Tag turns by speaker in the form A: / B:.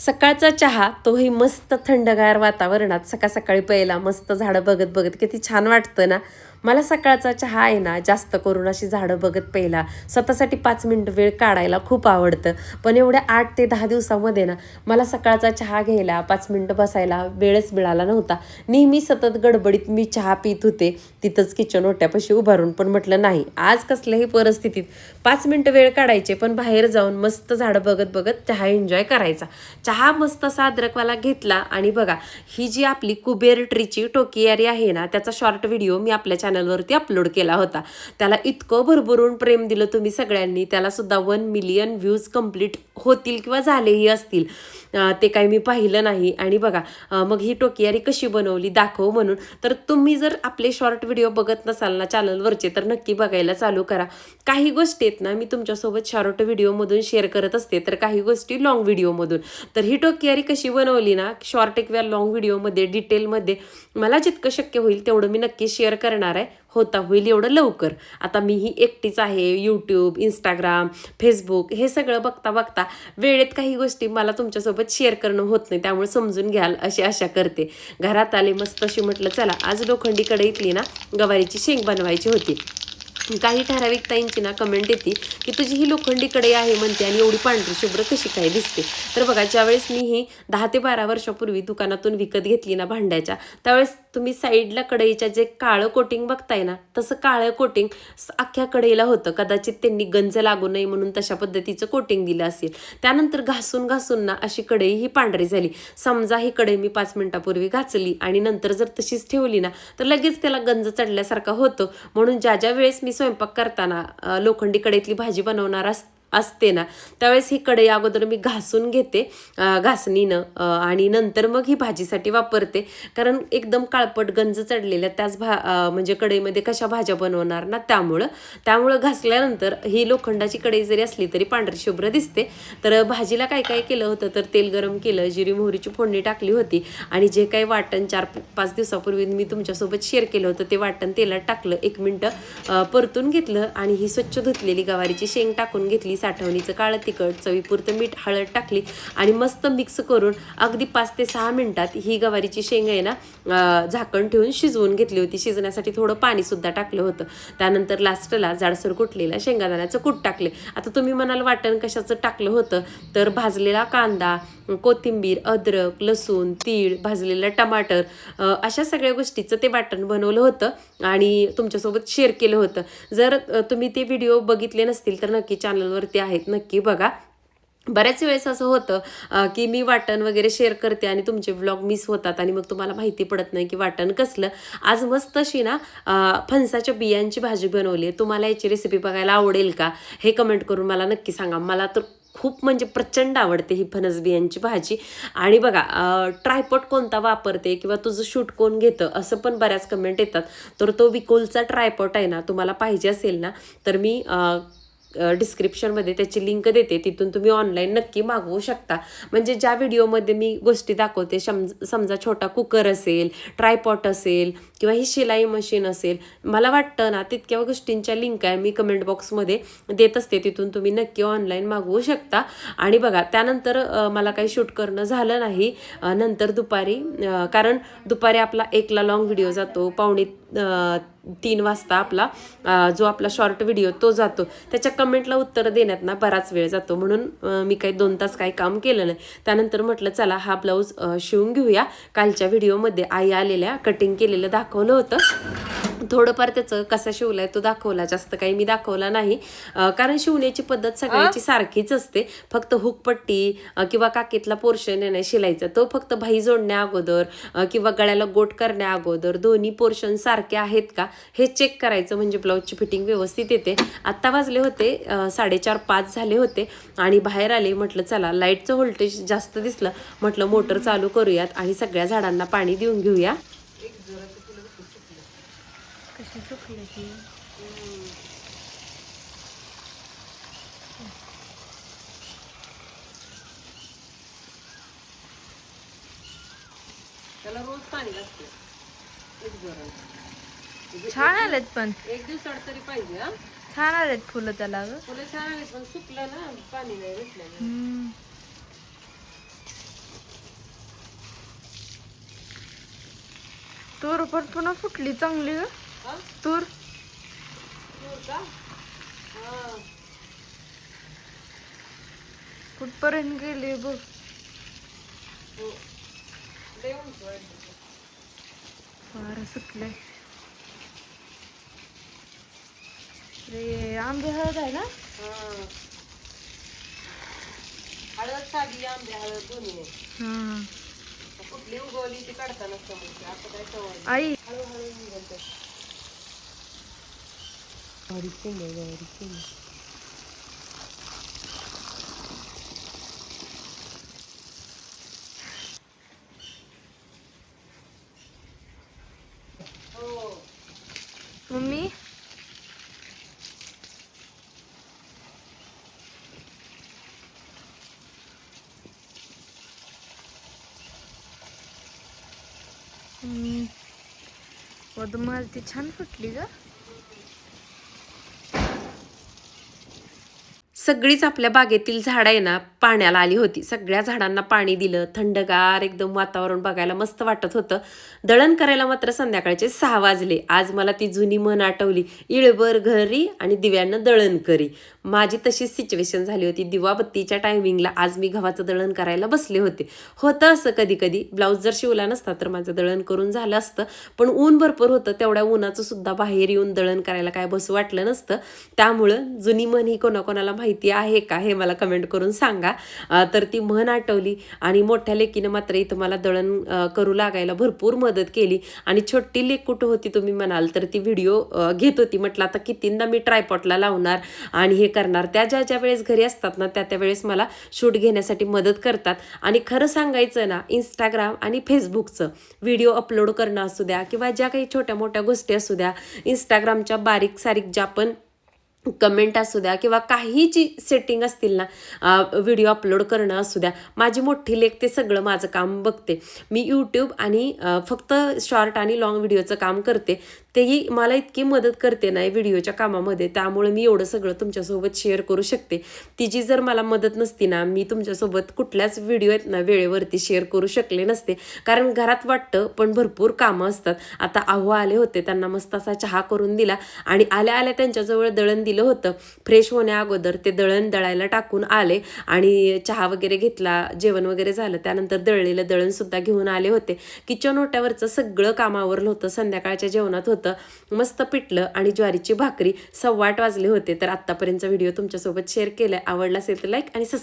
A: सकाळचा चहा तोही मस्त थंडगार वातावरणात सकाळ सकाळी प्यायला मस्त झाडं बघत बघत किती छान वाटतं ना. मला सकाळचा चहा आहे ना जास्त करून अशी झाडं बघत प्यायला स्वतःसाठी 5 मिनिटं वेळ काढायला खूप आवडतं. पण एवढ्या 8 ते 10 दिवसामध्ये ना मला सकाळचा चहा घ्यायला 5 मिनिटं बसायला वेळच मिळाला नव्हता. नेहमी सतत गडबडीत मी चहा पित होते तिथंच किचन ओट्यापाशी उभारून. पण म्हटलं नाही, आज कसल्याही परिस्थितीत 5 मिनिटं वेळ काढायचे पण बाहेर जाऊन मस्त झाडं बघत बघत चहा एन्जॉय करायचा. चहा मस्त असा अद्रकवाला घेतला आणि बघा ही जी आपली कुबेर ट्रीची टोकियारी आहे ना त्याचा शॉर्ट व्हिडिओ मी आपल्या चॅनलवरती अपलोड केला होता. त्याला इतकं भरभरून प्रेम दिलं तुम्ही सगळ्यांनी. त्याला सुद्धा 1 मिलियन व्ह्यूज कंप्लीट होतील किंवा झालेही असतील, ते काही मी पाहिलं नाही. आणि बघा मग ही टोकियारी कशी बनवली दाखव म्हणून. तर तुम्ही जर आपले शॉर्ट व्हिडिओ बघत नसाल ना चॅनलवरचे तर नक्की बघायला चालू करा. काही गोष्टी आहेत ना मी तुमच्यासोबत शॉर्ट व्हिडिओमधून शेअर करत असते तर काही गोष्टी लॉंग व्हिडिओमधून. तर ही टोकियारी कशी बनवली ना शॉर्ट किंवा लॉंग व्हिडिओमध्ये डिटेलमध्ये मला जितकं शक्य होईल तेवढं मी नक्की शेअर करणार आहे. होता होईल एवढं लवकर. आता मी ही एकटीच आहे. यूट्यूब, इंस्टाग्राम, फेसबुक हे सगळं बघता बघता वेळेत काही गोष्टी मला तुमच्यासोबत शेअर करणं होत नाही, त्यामुळे समजून घ्याल अशी आशा करते. घरात आले मस्त अशी म्हटलं चला आज लोखंडी कढईतली ना गवारीची शेंग बनवायची होती. काही ठराविक ताईंची ना कमेंट येते की तुझी ही लोखंडी कढई आहे म्हणते आणि एवढी पांढरी शुभ्र कशी काय दिसते. तर बघा ज्यावेळेस मी ही 10 ते 12 वर्षापूर्वी दुकानातून विकत घेतली ना भांड्याच्या, त्यावेळेस तुम्ही साईडला कढईच्या जे काळं कोटिंग बघताय ना तसं काळं कोटिंग अख्ख्या कढईला होतं. कदाचित त्यांनी गंज लागू नये म्हणून तशा पद्धतीचं कोटिंग दिलं असेल. त्यानंतर घासून घासून ना अशी कढई ही पांढरी झाली. समजा ही कढई मी 5 मिनिटापूर्वी घासली आणि नंतर जर तशीच ठेवली ना तर लगेच त्याला गंज चढल्यासारखं होतं. म्हणून ज्या वेळेस मी स्वयंपाक करताना लोखंडी कढईतली भाजी बनवणार असते ना त्यावेळेस ही कढई अगोदर मी घासून घेते घासणीनं आणि नंतर मग ही भाजीसाठी वापरते. कारण एकदम काळपट गंज चढलेल्या त्याच म्हणजे कढईमध्ये कशा भाज्या बनवणार ना त्यामुळं घासल्यानंतर ही लोखंडाची कढई जरी असली तरी पांढरी शुभ्र दिसते. तर भाजीला काय काय केलं होतं तर तेल गरम केलं, जिरी मोहरीची फोडणी टाकली होती आणि जे काही वाटण 4-5 दिवसापूर्वी मी तुमच्यासोबत शेअर केलं होतं ते वाटण तेलात टाकलं, 1 मिनिटं परतून घेतलं आणि ही स्वच्छ धुतलेली गवारीची शेंग टाकून घेतली. साठवणीचं काळं तिखट, चवीपुरतं मीठ, हळद टाकली आणि मस्त मिक्स करून अगदी 5 ते 6 मिनिटात ही गवारीची शेंग आहे ना झाकण ठेवून शिजवून घेतली होती. शिजण्यासाठी थोडं पाणीसुद्धा टाकलं होतं. त्यानंतर लास्टला जाडसर कुटलेला शेंगादाण्याचं कूट टाकले. आता तुम्ही म्हणाल वाटण कशाचं टाकलं होतं तर भाजलेला कांदा, कोथिंबीर, अद्रक, लसूण, तीळ, भाजलेलं टमाटर अशा सगळ्या गोष्टीचं ते वाटण बनवलं होतं आणि तुमच्यासोबत शेअर केलं होतं. जर तुम्ही ते व्हिडिओ बघितले नसतील तर नक्की चॅनलवरती आहेत, नक्की बघा. बऱ्याच वेळेस असं होतं की मी वाटण वगैरे शेअर करते आणि तुमचे व्लॉग मिस होतात आणि मग तुम्हाला माहिती पडत नाही की वाटण कसलं. आज मस्त अशी ना फणसाच्या बियांची भाजी बनवली आहे. तुम्हाला याची रेसिपी बघायला आवडेल का हे कमेंट करून मला नक्की सांगा. मला तर खूप म्हणजे प्रचंड आवडते ही फणस बियांची भाजी. आणि बघा ट्रायपॉड कोणता वापरते किंवा तुझं शूट कोण घेतं असं पण बऱ्याच कमेंट येतात. तर तो विकोलचा ट्रायपॉड आहे ना तुम्हाला पाहिजे असेल ना तर मी डिस्क्रिप्शनमध्ये त्याची लिंक देते, तिथून तुम्ही ऑनलाईन नक्की मागवू शकता. म्हणजे ज्या व्हिडिओमध्ये मी गोष्टी दाखवते समजा छोटा कुकर असेल, ट्रायपॉट असेल किंवा ही शिलाई मशीन असेल, मला वाटतं ना तितक्या गोष्टींच्या लिंक आहे मी कमेंट बॉक्समध्ये देत असते, तिथून तुम्ही नक्की ऑनलाईन मागवू शकता. आणि बघा त्यानंतर मला काही शूट करणं झालं नाही. नंतर दुपारी कारण दुपारी आपला 1ला लॉंग व्हिडिओ जातो, 2:45-3 वाजता आपला जो आपला शॉर्ट व्हिडिओ तो जातो. त्याच्या कमेंटला उत्तर देण्यात ना बराच वेळ जातो. म्हणून मी काही 2 तास काही काम केलं नाही. त्यानंतर म्हटलं चला हा ब्लाऊज शिवून घेऊया. कालच्या व्हिडिओमध्ये आई आलेल्या कटिंग केलेलं दाखवलं होतं. थोडंफार त्याचं कसा शिवलाय तो दाखवला, जास्त काही मी दाखवला नाही. कारण शिवण्याची पद्धत सगळ्याची सारखीच असते. फक्त हुकपट्टी किंवा काकीतला पोर्शन आहे ना शिलायचा तो फक्त भाई जोडण्या अगोदर किंवा गळ्याला गोट करण्या अगोदर दोन्ही पोर्शन सारखे आहेत का हे चेक करायचं, म्हणजे ब्लाऊजची फिटिंग व्यवस्थित येते. आत्ता वाजले होते 4:30-5 झाले होते आणि बाहेर आले. म्हटलं चला लाईटचं व्होल्टेज जास्त दिसलं, म्हटलं मोटर चालू करूयात आणि सगळ्या झाडांना पाणी देऊन घेऊया.
B: कशी सुकली ती
A: त्याला रोज पाणी लागते.
B: छान आलेत पण
A: 1 दिवसाआड तरी पाहिजे.
B: छान आलेत फुलं त्याला ग.
A: फुलं छान आलेत पण सुकलं ना पाणी नाही भेटलं.
B: तूर पण पुन्हा फुटली चांगली ग. तूर कुठपर्यंत गेली बघ. वारं सुटलंय. रे आंबे हळद आहे ना.
A: हळद साधी आंबे हळद दोन्ही आहे.
B: हा
A: कुठली उगवली ती काढताना समजते. आता काय सवय
B: आई
A: हळूहळू निघते. गवारी शेंग.
B: मम्मी मधुमाल ती छान फुटली ग.
A: सगळीच आपल्या बागेतील झाडं आहे ना पाण्याला आली होती. सगळ्या झाडांना पाणी दिलं. थंडगार एकदम वातावरण बघायला मस्त वाटत होतं. दळण करायला मात्र संध्याकाळचे 6 वाजले. आज मला ती जुनी म्हण आठवली, इळभर घरी आणि दिव्यानं दळण करी. माझी तशीच सिच्युएशन झाली होती. दिवाबत्तीच्या टायमिंगला आज मी गव्हाचं दळण करायला बसले होते. होतं असं कधी कधी ब्लाऊज जर शिवला नसता तर माझं दळण करून झालं असतं, पण ऊन भरपूर होतं. तेवढ्या उन्हाचं सुद्धा बाहेर येऊन दळण करायला काय बसू वाटलं नसतं. त्यामुळं जुनी म्हण ही कोणाकोणाला माहिती आहे का हे मला कमेंट करून सांगा. तर ती म्हण आठवली आणि मोठ्या लेकीनं मात्र इथं मला दळण करू लागायला भरपूर मदत केली. आणि छोटी लेक कुठं होती तुम्ही म्हणाल तर ती व्हिडिओ घेत होती. म्हटलं आता कितींदा मी ट्रायपॉटला लावणार आणि हे करणार. त्या ज्या वेळेस घरी असतात ना त्या वेळेस मला शूट घेण्यासाठी मदत करतात. आणि खरं सांगायचं ना, इंस्टाग्राम आणि फेसबुकचं व्हिडिओ अपलोड करणं असू द्या किंवा ज्या काही छोट्या मोठ्या गोष्टी असू द्या, इंस्टाग्रामच्या बारीक सारीक ज्या पण कमेंट असू द्या किंवा काही जी सेटिंग असतील ना, व्हिडिओ अपलोड करणं असू द्या, माझी मोठी लेक ते सगळं माझं काम बघते. मी यूट्यूब आणि फक्त शॉर्ट आणि लॉंग व्हिडिओचं काम करते. तेही मला इतकी मदत करते ना व्हिडिओच्या कामामध्ये, त्यामुळे मी एवढं सगळं तुमच्यासोबत शेअर करू शकते. तिची जर मला मदत नसती ना, मी तुमच्यासोबत कुठल्याच व्हिडिओ आहेत ना वेळेवरती शेअर करू शकले नसते. कारण घरात वाटतं पण भरपूर कामं असतात. आता आहो आले होते, त्यांना मस्त असा चहा करून दिला आणि आल्या आल्या त्यांच्याजवळ दळण दिलं होतं. फ्रेश होण्या अगोदर ते दळण दळायला टाकून आले आणि चहा वगैरे घेतला, जेवण वगैरे झालं. त्यानंतर दळलेलं दळणसुद्धा घेऊन आले होते. किचन ओट्यावरचं सगळं काम आवरलं होतं. संध्याकाळच्या जेवणात होतं मस्त पिठलं आणि ज्वारीची भाकरी. 8:15 वाजले होते. तर आत्तापर्यंतचा व्हिडिओ तुमच्यासोबत शेअर केलाय. आवडला असेल तर लाईक आणि सबस्क्राईब